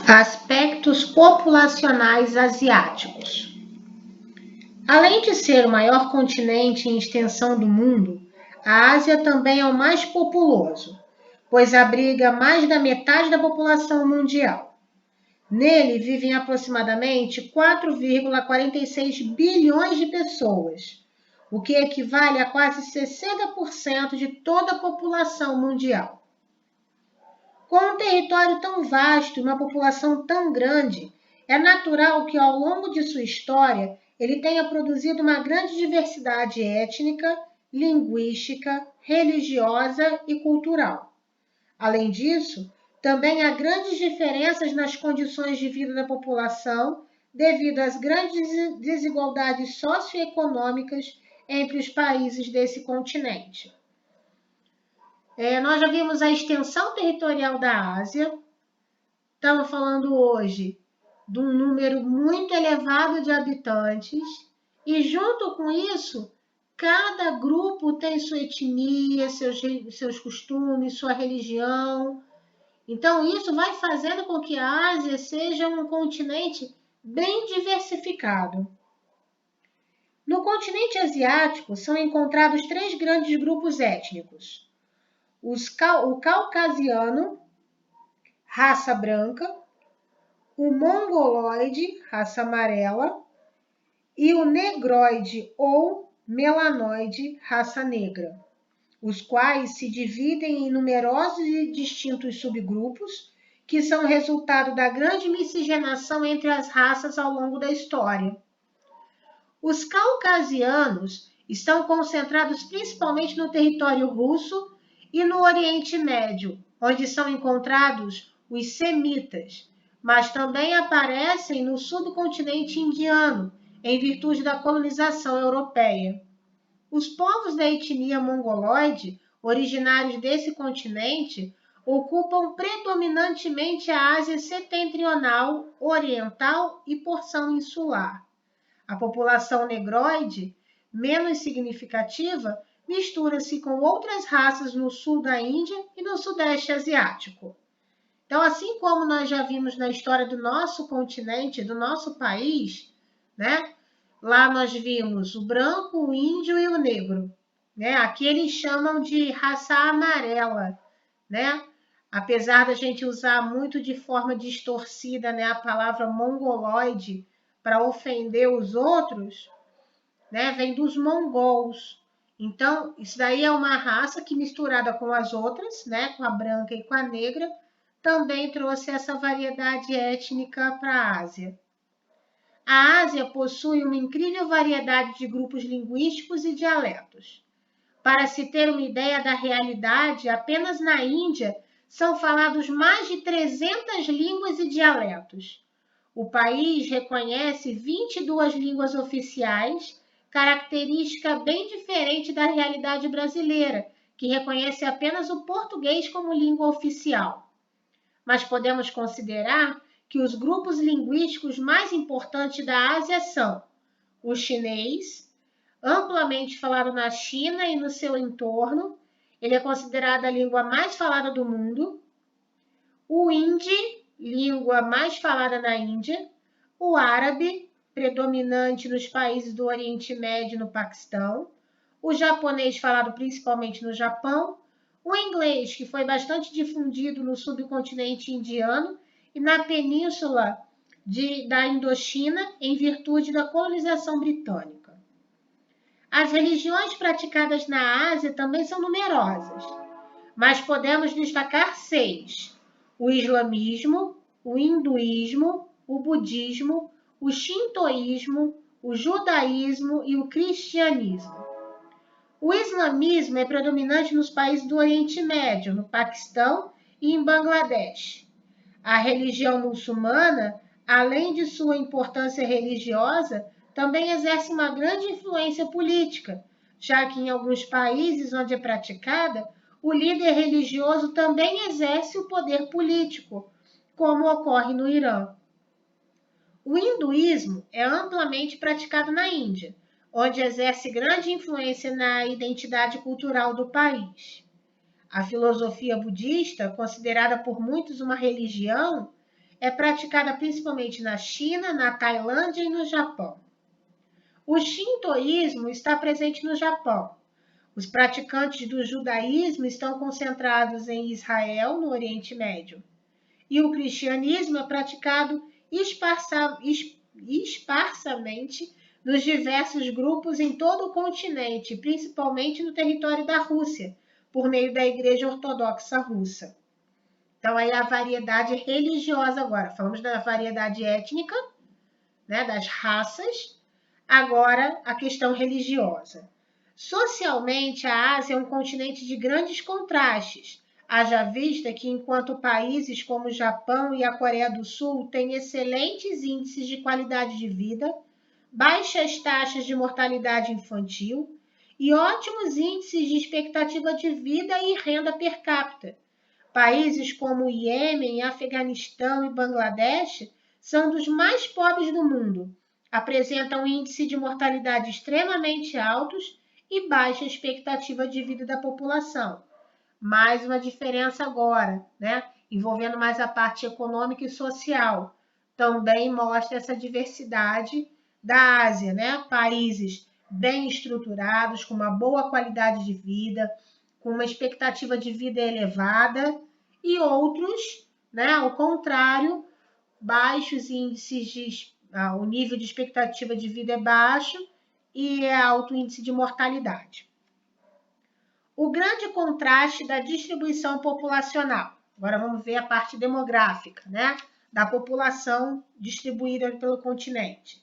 Aspectos populacionais asiáticos. Além de ser o maior continente em extensão do mundo, a Ásia também é o mais populoso, pois abriga mais da metade da população mundial. Nele vivem aproximadamente 4,46 bilhões de pessoas, o que equivale a quase 60% de toda a população mundial. Com um território tão vasto e uma população tão grande, é natural que ao longo de sua história ele tenha produzido uma grande diversidade étnica, linguística, religiosa e cultural. Além disso, também há grandes diferenças nas condições de vida da população devido às grandes desigualdades socioeconômicas entre os países desse continente. Nós já vimos a extensão territorial da Ásia. Estamos falando hoje de um número muito elevado de habitantes e, junto com isso, cada grupo tem sua etnia, seus costumes, sua religião. Então, isso vai fazendo com que a Ásia seja um continente bem diversificado. No continente asiático, são encontrados 3 grandes grupos étnicos. O caucasiano, raça branca, o mongoloide, raça amarela, e o negroide ou melanoide, raça negra, os quais se dividem em numerosos e distintos subgrupos, que são resultado da grande miscigenação entre as raças ao longo da história. Os caucasianos estão concentrados principalmente no território russo e no Oriente Médio, onde são encontrados os semitas, mas também aparecem no subcontinente indiano, em virtude da colonização europeia. Os povos da etnia mongoloide, originários desse continente, ocupam predominantemente a Ásia setentrional, oriental e porção insular. A população negroide, menos significativa, mistura-se com outras raças no sul da Índia e no sudeste asiático. Então, assim como nós já vimos na história do nosso continente, do nosso país, né? Lá nós vimos o branco, o índio e o negro. Né? Aqui eles chamam de raça amarela, né? Apesar da gente usar muito de forma distorcida, né, a palavra mongoloide para ofender os outros, né, vem dos mongols. Então, isso daí é uma raça que, misturada com as outras, né, com a branca e com a negra, também trouxe essa variedade étnica para a Ásia. A Ásia possui uma incrível variedade de grupos linguísticos e dialetos. Para se ter uma ideia da realidade, apenas na Índia são falados mais de 300 línguas e dialetos. O país reconhece 22 línguas oficiais, característica bem diferente da realidade brasileira, que reconhece apenas o português como língua oficial. Mas podemos considerar que os grupos linguísticos mais importantes da Ásia são o chinês, amplamente falado na China e no seu entorno, ele é considerado a língua mais falada do mundo, o hindi, língua mais falada na Índia, o árabe, predominante nos países do Oriente Médio e no Paquistão, o japonês, falado principalmente no Japão, o inglês, que foi bastante difundido no subcontinente indiano e na península da Indochina, em virtude da colonização britânica. As religiões praticadas na Ásia também são numerosas, mas podemos destacar 6. O islamismo, o hinduísmo, o budismo, o shintoísmo, o judaísmo e o cristianismo. O islamismo é predominante nos países do Oriente Médio, no Paquistão e em Bangladesh. A religião muçulmana, além de sua importância religiosa, também exerce uma grande influência política, já que em alguns países onde é praticada, o líder religioso também exerce o poder político, como ocorre no Irã. O hinduísmo é amplamente praticado na Índia, onde exerce grande influência na identidade cultural do país. A filosofia budista, considerada por muitos uma religião, é praticada principalmente na China, na Tailândia e no Japão. O shintoísmo está presente no Japão. Os praticantes do judaísmo estão concentrados em Israel, no Oriente Médio. E o cristianismo é praticado esparsamente nos diversos grupos em todo o continente, principalmente no território da Rússia, por meio da Igreja Ortodoxa Russa. Então, aí a variedade religiosa agora. Falamos da variedade étnica, né, das raças. Agora, a questão religiosa. Socialmente, a Ásia é um continente de grandes contrastes. Haja vista que, enquanto países como o Japão e a Coreia do Sul têm excelentes índices de qualidade de vida, baixas taxas de mortalidade infantil e ótimos índices de expectativa de vida e renda per capita. Países como o Iêmen, Afeganistão e Bangladesh são dos mais pobres do mundo, apresentam um índice de mortalidade extremamente altos e baixa expectativa de vida da população. Mais uma diferença agora, né? Envolvendo mais a parte econômica e social. Também mostra essa diversidade da Ásia, né? Países bem estruturados, com uma boa qualidade de vida, com uma expectativa de vida elevada, e outros, né, ao contrário, baixos índices de... o nível de expectativa de vida é baixo e é alto índice de mortalidade. O grande contraste da distribuição populacional. Agora vamos ver a parte demográfica, né, da população distribuída pelo continente.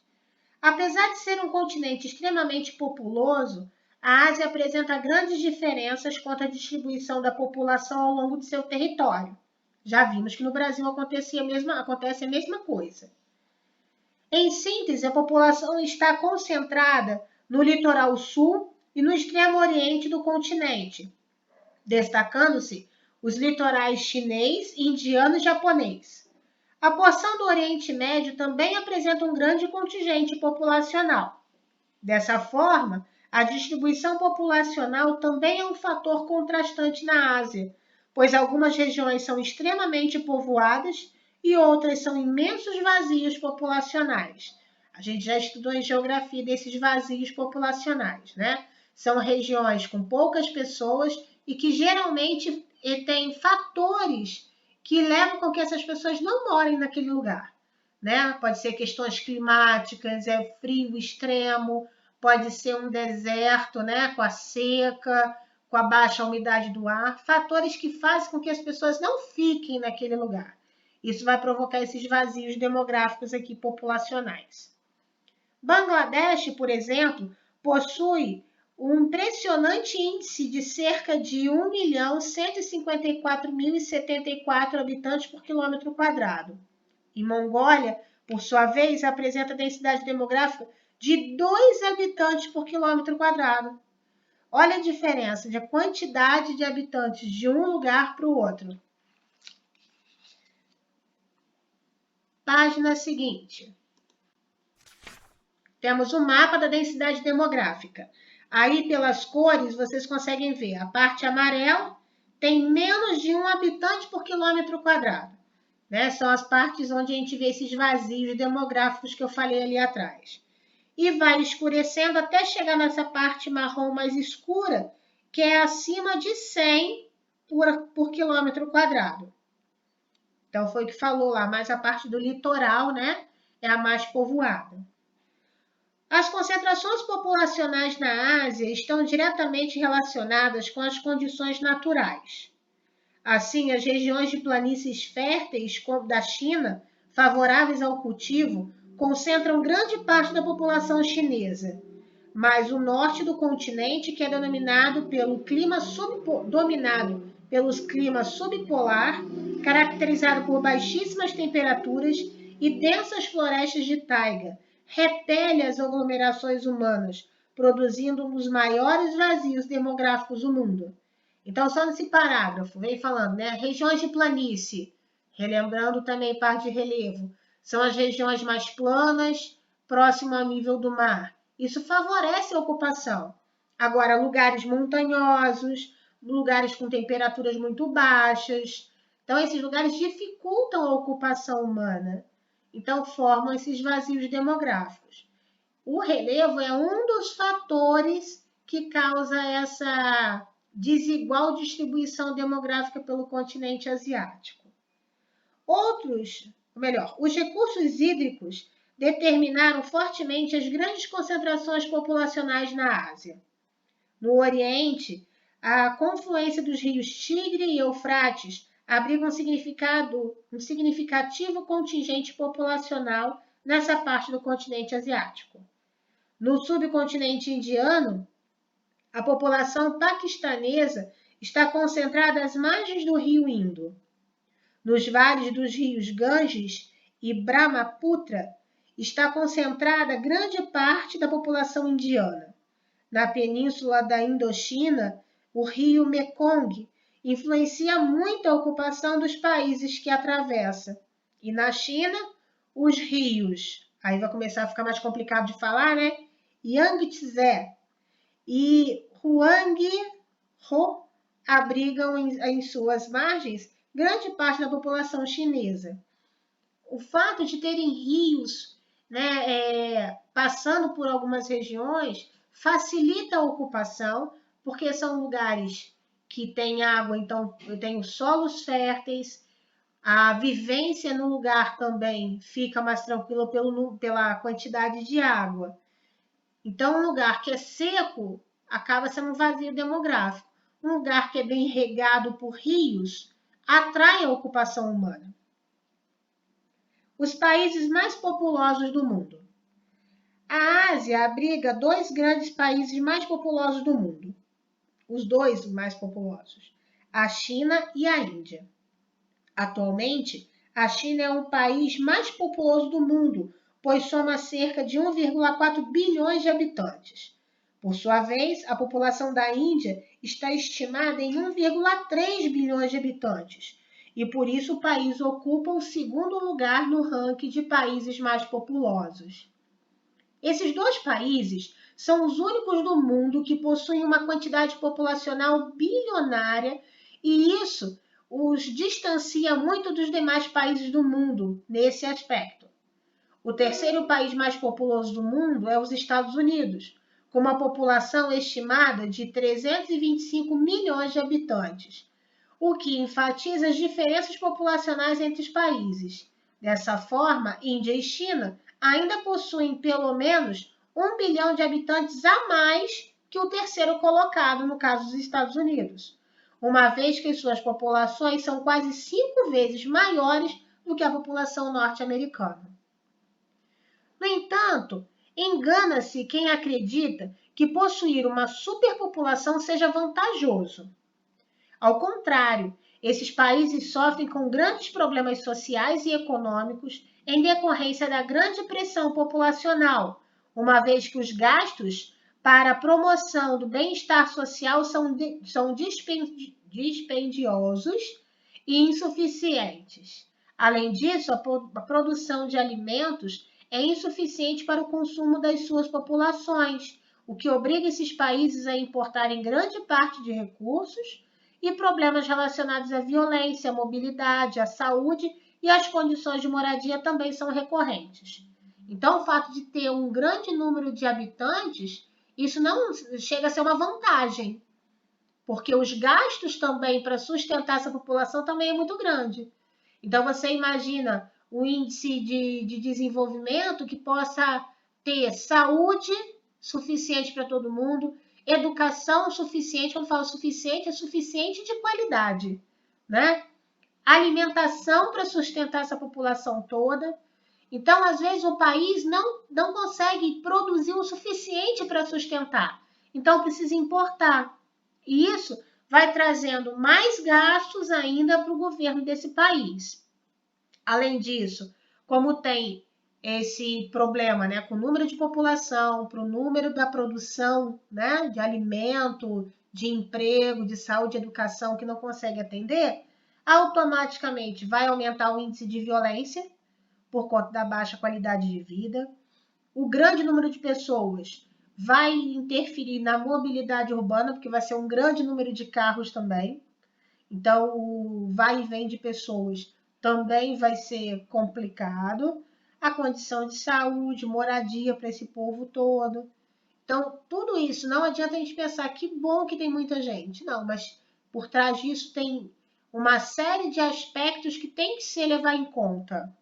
Apesar de ser um continente extremamente populoso, a Ásia apresenta grandes diferenças quanto à distribuição da população ao longo de seu território. Já vimos que no Brasil acontece a mesma coisa. Em síntese, a população está concentrada no litoral sul e no extremo oriente do continente, destacando-se os litorais chinês, indiano e japonês. A porção do Oriente Médio também apresenta um grande contingente populacional. Dessa forma, a distribuição populacional também é um fator contrastante na Ásia, pois algumas regiões são extremamente povoadas e outras são imensos vazios populacionais. A gente já estudou em geografia desses vazios populacionais, né? São regiões com poucas pessoas e que geralmente têm fatores que levam com que essas pessoas não morem naquele lugar, né? Pode ser questões climáticas, é frio extremo, pode ser um deserto, né, com a seca, com a baixa umidade do ar, fatores que fazem com que as pessoas não fiquem naquele lugar. Isso vai provocar esses vazios demográficos aqui populacionais. Bangladesh, por exemplo, possui um impressionante índice de cerca de 1.154.074 habitantes por quilômetro quadrado. E Mongólia, por sua vez, apresenta densidade demográfica de 2 habitantes por quilômetro quadrado. Olha a diferença de quantidade de habitantes de um lugar para o outro. Página seguinte. Temos o mapa da densidade demográfica. Aí, pelas cores, vocês conseguem ver. A parte amarela tem menos de 1 habitante por quilômetro quadrado, né? São as partes onde a gente vê esses vazios demográficos que eu falei ali atrás. E vai escurecendo até chegar nessa parte marrom mais escura, que é acima de 100 por quilômetro quadrado. Então, foi o que falou lá, mas a parte do litoral, né, é a mais povoada. As concentrações populacionais na Ásia estão diretamente relacionadas com as condições naturais. Assim, as regiões de planícies férteis da China, favoráveis ao cultivo, concentram grande parte da população chinesa, mas o norte do continente, que é dominado pelos climas subpolar, caracterizado por baixíssimas temperaturas e densas florestas de taiga, repele as aglomerações humanas, produzindo um dos maiores vazios demográficos do mundo. Então, só nesse parágrafo, vem falando, né? Regiões de planície, relembrando também parte de relevo, são as regiões mais planas, próximo ao nível do mar. Isso favorece a ocupação. Agora, lugares montanhosos, lugares com temperaturas muito baixas, Então, esses lugares dificultam a ocupação humana. Então, formam esses vazios demográficos. O relevo é um dos fatores que causa essa desigual distribuição demográfica pelo continente asiático. Os recursos hídricos determinaram fortemente as grandes concentrações populacionais na Ásia. No Oriente, a confluência dos rios Tigre e Eufrates abriga um significativo contingente populacional nessa parte do continente asiático. No subcontinente indiano, a população paquistanesa está concentrada às margens do rio Indo. Nos vales dos rios Ganges e Brahmaputra está concentrada grande parte da população indiana. Na península da Indochina, o rio Mekong influencia muito a ocupação dos países que atravessa. E na China, os rios, aí vai começar a ficar mais complicado de falar, né? Yangtze e Huanghe abrigam em suas margens grande parte da população chinesa. O fato de terem rios, né, passando por algumas regiões facilita a ocupação, porque são lugares que têm água, então tem os solos férteis, a vivência no lugar também fica mais tranquila pela quantidade de água. Então, um lugar que é seco acaba sendo um vazio demográfico. Um lugar que é bem regado por rios atrai a ocupação humana. Os países mais populosos do mundo. A Ásia abriga dois grandes países mais populosos do mundo. Os dois mais populosos, a China e a Índia. Atualmente, a China é o país mais populoso do mundo, pois soma cerca de 1,4 bilhões de habitantes. Por sua vez, a população da Índia está estimada em 1,3 bilhões de habitantes, e por isso o país ocupa o segundo lugar no ranking de países mais populosos. Esses dois países são os únicos do mundo que possuem uma quantidade populacional bilionária, e isso os distancia muito dos demais países do mundo nesse aspecto. O terceiro país mais populoso do mundo é os Estados Unidos, com uma população estimada de 325 milhões de habitantes, o que enfatiza as diferenças populacionais entre os países. Dessa forma, Índia e China ainda possuem pelo menos 1 bilhão de habitantes a mais que o terceiro colocado, no caso dos Estados Unidos, uma vez que suas populações são quase 5 vezes maiores do que a população norte-americana. No entanto, engana-se quem acredita que possuir uma superpopulação seja vantajoso. Ao contrário, esses países sofrem com grandes problemas sociais e econômicos em decorrência da grande pressão populacional, uma vez que os gastos para a promoção do bem-estar social são dispendiosos e insuficientes. Além disso, a produção de alimentos é insuficiente para o consumo das suas populações, o que obriga esses países a importarem grande parte de recursos e problemas relacionados à violência, à mobilidade, à saúde e às condições de moradia também são recorrentes. Então, o fato de ter um grande número de habitantes, isso não chega a ser uma vantagem, porque os gastos também para sustentar essa população também é muito grande. Então, você imagina o índice de desenvolvimento que possa ter saúde suficiente para todo mundo, educação suficiente, quando falo suficiente, é suficiente de qualidade, né? Alimentação para sustentar essa população toda. Então, às vezes, o país não consegue produzir o suficiente para sustentar. Então, precisa importar. E isso vai trazendo mais gastos ainda para o governo desse país. Além disso, como tem esse problema, né, com o número de população, para o número da produção, né, de alimento, de emprego, de saúde e educação que não consegue atender, automaticamente vai aumentar o índice de violência por conta da baixa qualidade de vida. O grande número de pessoas vai interferir na mobilidade urbana, porque vai ser um grande número de carros também. Então, o vai e vem de pessoas também vai ser complicado. A condição de saúde, moradia para esse povo todo. Então, tudo isso, não adianta a gente pensar que bom que tem muita gente. Não, mas por trás disso tem uma série de aspectos que tem que se levar em conta.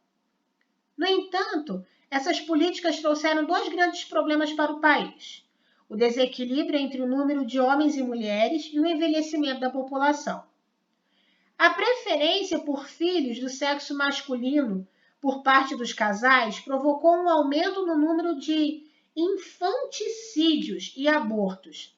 No entanto, essas políticas trouxeram dois grandes problemas para o país: o desequilíbrio entre o número de homens e mulheres e o envelhecimento da população. A preferência por filhos do sexo masculino por parte dos casais provocou um aumento no número de infanticídios e abortos,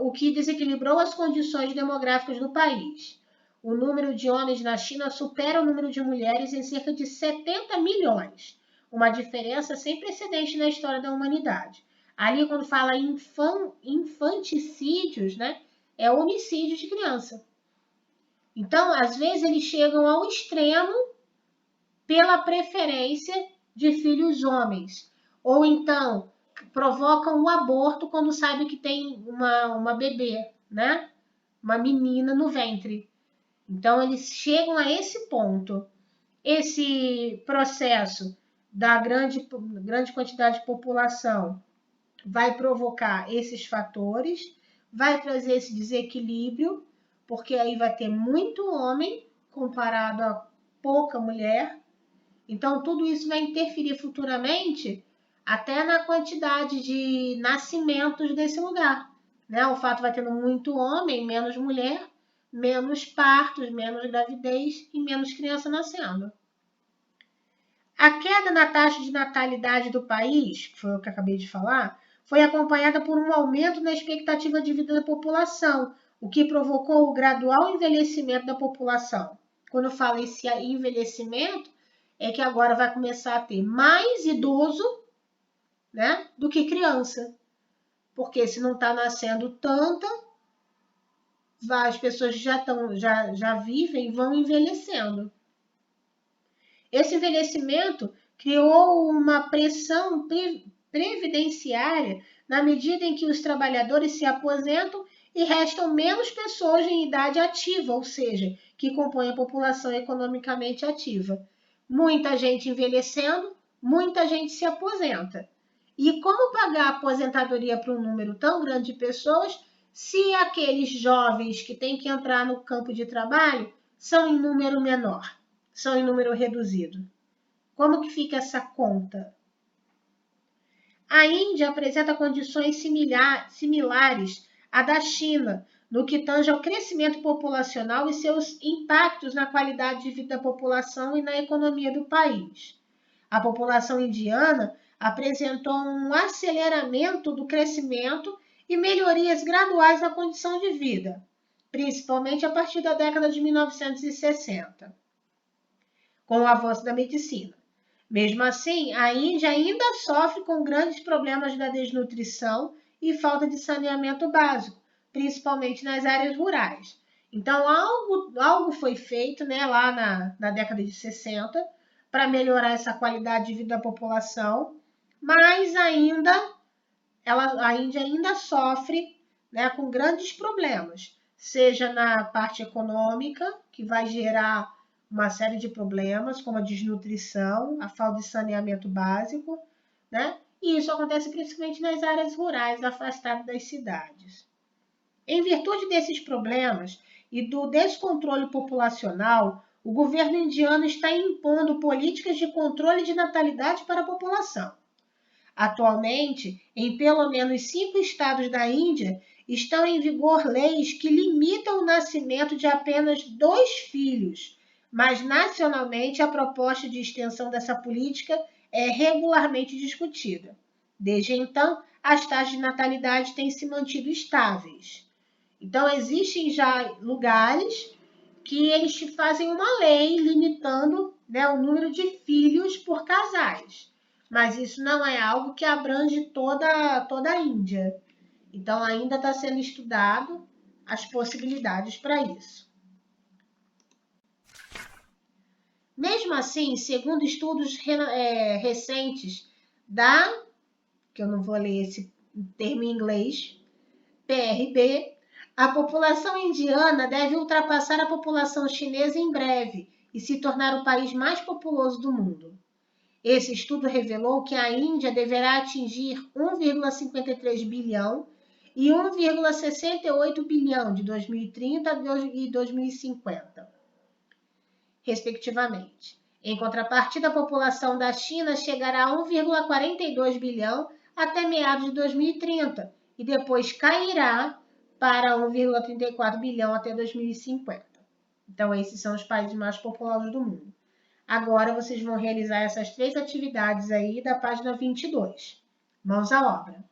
o que desequilibrou as condições demográficas do país. O número de homens na China supera o número de mulheres em cerca de 70 milhões, uma diferença sem precedente na história da humanidade. Ali, quando fala infanticídios, né, é homicídio de criança. Então, às vezes, eles chegam ao extremo pela preferência de filhos homens. Ou então, provocam o aborto quando sabe que tem uma bebê, né? Uma menina no ventre. Então, eles chegam a esse ponto. Esse processo da grande quantidade de população vai provocar esses fatores, vai trazer esse desequilíbrio, porque aí vai ter muito homem comparado a pouca mulher. Então, tudo isso vai interferir futuramente até na quantidade de nascimentos desse lugar, né? O fato vai tendo muito homem, menos mulher, menos partos, menos gravidez e menos criança nascendo. A queda na taxa de natalidade do país, que foi o que eu acabei de falar, foi acompanhada por um aumento na expectativa de vida da população, o que provocou o gradual envelhecimento da população. Quando eu falo esse envelhecimento, é que agora vai começar a ter mais idoso, né, do que criança. Porque se não está nascendo tanta, as pessoas já vivem e vão envelhecendo. Esse envelhecimento criou uma pressão previdenciária na medida em que os trabalhadores se aposentam e restam menos pessoas em idade ativa, ou seja, que compõem a população economicamente ativa. Muita gente envelhecendo, muita gente se aposenta. E como pagar a aposentadoria para um número tão grande de pessoas se aqueles jovens que têm que entrar no campo de trabalho são em número menor, são em número reduzido? Como que fica essa conta? A Índia apresenta condições similares à da China, no que tange ao crescimento populacional e seus impactos na qualidade de vida da população e na economia do país. A população indiana apresentou um aceleramento do crescimento e melhorias graduais na condição de vida, principalmente a partir da década de 1960, com o avanço da medicina. Mesmo assim, a Índia ainda sofre com grandes problemas da desnutrição e falta de saneamento básico, principalmente nas áreas rurais. Então, algo foi feito, né, lá na década de 60 para melhorar essa qualidade de vida da população, mas a Índia ainda sofre, né, com grandes problemas, seja na parte econômica, que vai gerar uma série de problemas, como a desnutrição, a falta de saneamento básico, né? E isso acontece principalmente nas áreas rurais, afastadas das cidades. Em virtude desses problemas e do descontrole populacional, o governo indiano está impondo políticas de controle de natalidade para a população. Atualmente, em pelo menos 5 estados da Índia, estão em vigor leis que limitam o nascimento de apenas 2 filhos, mas nacionalmente a proposta de extensão dessa política é regularmente discutida. Desde então, as taxas de natalidade têm se mantido estáveis. Então, existem já lugares que eles te fazem uma lei limitando, né, o número de filhos por casais. Mas isso não é algo que abrange toda a Índia. Então, ainda está sendo estudado as possibilidades para isso. Mesmo assim, segundo estudos recentes que eu não vou ler esse termo em inglês, PRB, A população indiana deve ultrapassar a população chinesa em breve e se tornar o país mais populoso do mundo. Esse estudo revelou que a Índia deverá atingir 1,53 bilhão e 1,68 bilhão de 2030 e 2050, respectivamente. Em contrapartida, a população da China chegará a 1,42 bilhão até meados de 2030 e depois cairá para 1,34 bilhão até 2050. Então, esses são os países mais populosos do mundo. Agora, vocês vão realizar essas 3 atividades aí da página 22. Mãos à obra.